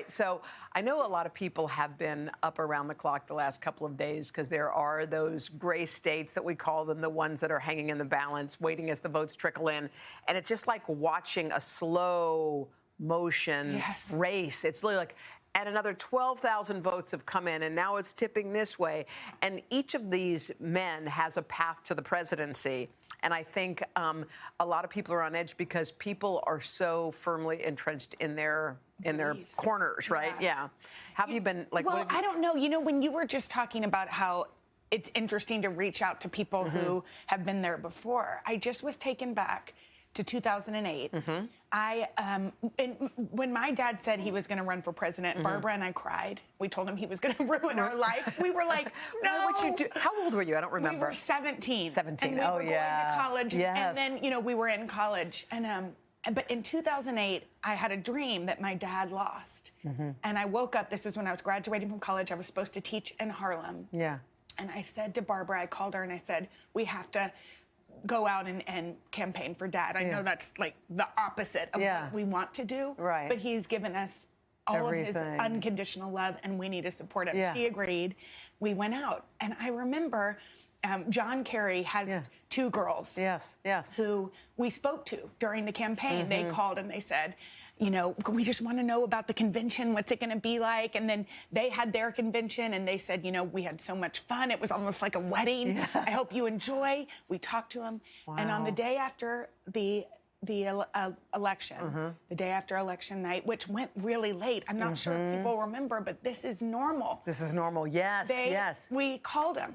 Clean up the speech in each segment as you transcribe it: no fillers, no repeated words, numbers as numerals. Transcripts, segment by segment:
right. So I know a lot of people have been up around the clock the last couple of days because there are those gray states that we call them, the ones that are hanging in the balance, waiting as the votes trickle in. And it's just like watching a slow motion race. It's literally like, and another 12,000 votes have come in, and now it's tipping this way. And each of these men has a path to the presidency. And I think a lot of people are on edge because people are so firmly entrenched in their corners, right? Yeah. Have you been like? Well, I don't know. You know, when you were just talking about how it's interesting to reach out to people who have been there before, I just was taken back to 2008. When my dad said he was going to run for president, Barbara and I cried. We told him he was going to ruin our life. We were like, no. What you do? How old were you? I don't remember. We were 17. 17. And we were going to college. And then, you know, we were in college. And but in 2008, I had a dream that my dad lost. And I woke up. This was when I was graduating from college. I was supposed to teach in Harlem. Yeah. And I said to Barbara, I called her and I said, we have to go out and campaign for Dad. I know that's like the opposite of what we want to do. Right. But he's given us all of his unconditional love and we need to support him. She agreed. We went out. And I remember John Kerry has two girls who we spoke to during the campaign. They called and they said, you know, we just want to know about the convention. What's it going to be like? And then they had their convention and they said, you know, we had so much fun. It was almost like a wedding. I hope you enjoy. We talked to them. And on the day after the election, the day after election night, which went really late. I'm not sure if people remember, but this is normal. This is normal. Yes. We called him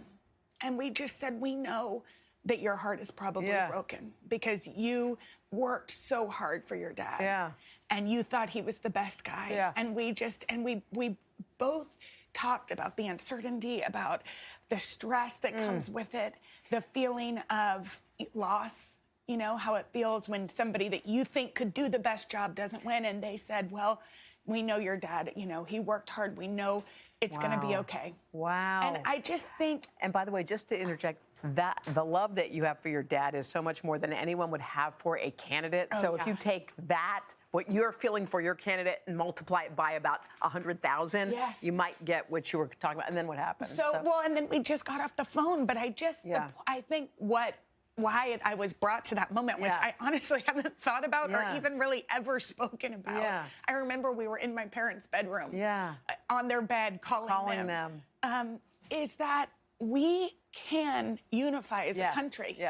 and we just said, we know that your heart is probably broken because you worked so hard for your dad. And you thought he was the best guy. And we both talked about the uncertainty, about the stress that comes with it, the feeling of loss, you know, how it feels when somebody that you think could do the best job doesn't win. And they said, well, we know your dad, you know, he worked hard. We know it's going to be okay. And I just think. And by the way, just to interject, that the love that you have for your dad is so much more than anyone would have for a candidate. So if you take that, what you're feeling for your candidate, and multiply it by about 100,000, you might get what you were talking about. And then what happened? So well, and then we just got off the phone. But I just, I think why I was brought to that moment, which I honestly haven't thought about or even really ever spoken about. I remember we were in my parents' bedroom, on their bed, calling them. Is that we can unify as a country.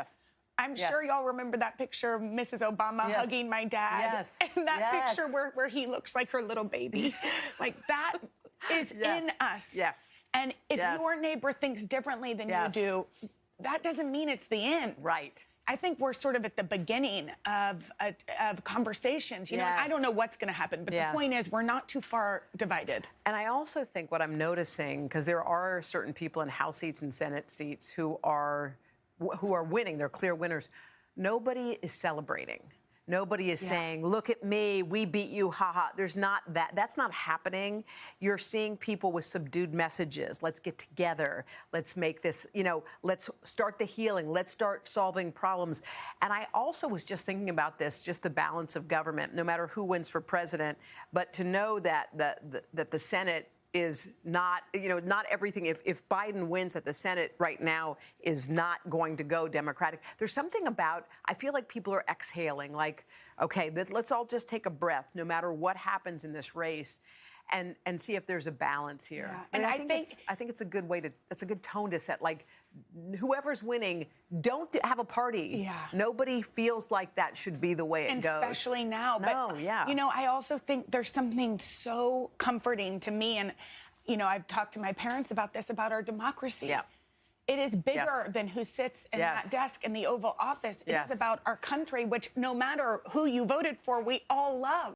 I'm sure y'all remember that picture of Mrs. Obama hugging my dad. And that picture where he looks like her little baby. Like that is in us. And if your neighbor thinks differently than you do, that doesn't mean it's the end. I think we're sort of at the beginning of conversations. You know, I don't know what's going to happen, but the point is we're not too far divided. And I also think what I'm noticing, because there are certain people in House seats and Senate seats who are winning, they're clear winners. Nobody is celebrating. Nobody is saying, look at me, we beat you, haha. There's not that. That's not happening. You're seeing people with subdued messages. Let's get together. Let's make this, you know, let's start the healing. Let's start solving problems. And I also was just thinking about this, just the balance of government, no matter who wins for president, but to know that the Senate is not, you know, not everything. If Biden wins at the Senate right now is not going to go Democratic. There's something about, I feel like people are exhaling, like, okay, let's all just take a breath, no matter what happens in this race, and see if there's a balance here. And I think it's a good way to, it's a good tone to set. Like, whoever's winning, don't have a party. Nobody feels like that should be the way it goes. Especially now. But, you know, I also think there's something so comforting to me. And, you know, I've talked to my parents about this, about our democracy. It is bigger than who sits in that desk in the Oval Office. It's about our country, which no matter who you voted for, we all love.